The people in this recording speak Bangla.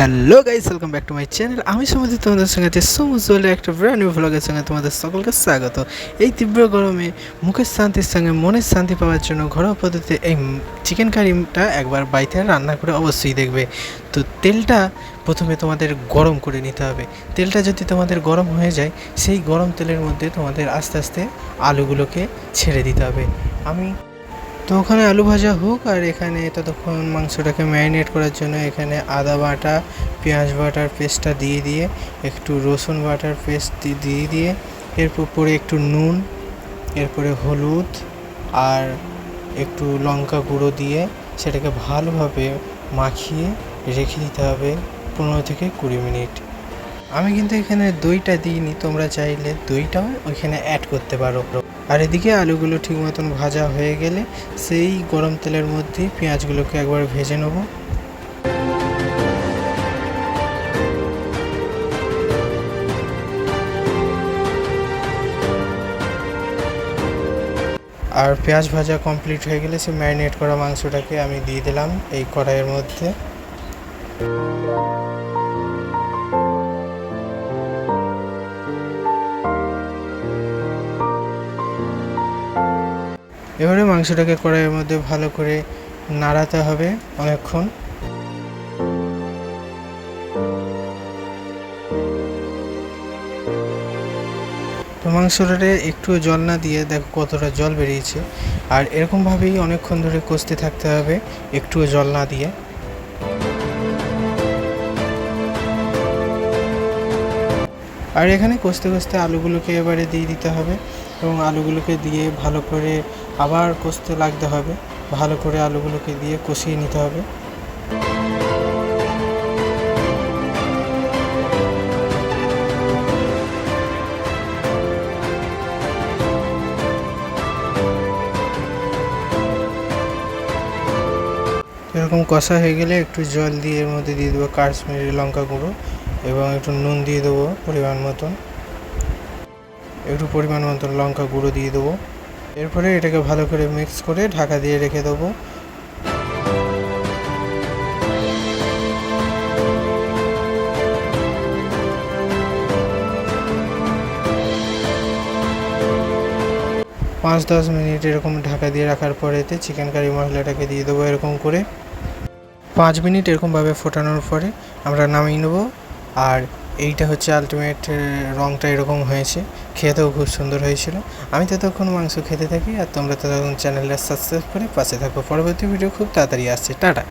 Hello guys, welcome back to my channel. আমি সমাজে তোমাদের সঙ্গে আছে সমুজলে একটা ব্র্যান্ড নিউ ভ্লগের সঙ্গে তোমাদের সকলকে স্বাগত। এই তীব্র গরমে মুখের শান্তির সঙ্গে মনের শান্তি পাওয়ার জন্য ঘরোয়া পদ্ধতিতে এই চিকেন কারিটা একবার বাড়িতে রান্না করে অবশ্যই দেখবে। তো তেলটা প্রথমে তোমাদের গরম করে নিতে হবে। তেলটা যদি তোমাদের গরম হয়ে যায়, সেই গরম তেলের মধ্যে তোমাদের আস্তে আস্তে আলুগুলোকে ছেড়ে দিতে হবে। তো ওখানে আলু ভাজা হোক, আর এখানে ততক্ষণ মাংসটাকে ম্যারিনেট করার জন্য এখানে আদা বাটা, পেঁয়াজ বাটার পেস্টটা দিয়ে একটু রসুন বাটার পেস্ট দিয়ে এরপর পরে একটু নুন, এরপরে হলুদ আর একটু লঙ্কা গুঁড়ো দিয়ে সেটাকে ভালোভাবে মাখিয়ে রেখে দিতে হবে 15 থেকে 20 মিনিট। আমি কিন্তু এখানে দইটা দিইনি, তোমরা চাইলে দইটাও ওইখানে অ্যাড করতে পারো। আর এদিকে আলুগুলো ঠিক মতন ভাজা হয়ে গেলে সেই গরম তেলের মধ্যে পেঁয়াজগুলোকে একবার ভেজে নেব। আর পেঁয়াজ ভাজা কমপ্লিট হয়ে গেলে সে ম্যারিনেট করা মাংসটাকে আমি দিয়ে দিলাম এই কড়াইয়ের মধ্যে। এবারে মাংসটাকে কড়াইয়ের মধ্যে ভালো করে নাড়াতে হবে অনেকক্ষণ। তো মাংসটাতে একটু জল না দিয়ে দেখো কতটা জল বেরিয়েছে, আর এরকমভাবেই অনেকক্ষণ ধরে কষতে থাকতে হবে একটুও জল না দিয়ে। আর এখানে কষতে কষতে আলুগুলোকে এবারে দিয়ে দিতে হবে, এবং আলুগুলোকে দিয়ে ভালো করে আবার কষতে লাগতে হবে। ভালো করে আলুগুলোকে দিয়ে কষিয়ে নিতে হবে। এরকম কষা হয়ে গেলে একটু জল দিয়ে এর মধ্যে দিয়ে দেবো কাশ্মীরি লঙ্কা গুঁড়ো, এবং একটু নুন দিয়ে দেবো পরিমাণ মতন, লঙ্কা গুঁড়ো দিয়ে দেবো। এরপরে এটাকে ভালো করে মিক্স করে ঢাকা দিয়ে রেখে দেবো। পাঁচ 10 মিনিট এরকম ঢাকা দিয়ে রাখার পরেতে চিকেন কারি মশলাটাকে দিয়ে দেবো। এরকম করে 5 মিনিট এরকমভাবে ফোটানোর পরে আমরা নামিয়ে নেবো। আর এইটা হচ্ছে আলটিমেট রঙটা এরকম হয়েছে, খেতেও খুব সুন্দর হয়েছিল। আমি ততক্ষণ মাংস খেতে থাকি, আর তোমরা ততক্ষণ চ্যানেলটা সাবস্ক্রাইব করে পাশে থাকো। পরবর্তী ভিডিও খুব তাড়াতাড়ি আসছে। টাটা।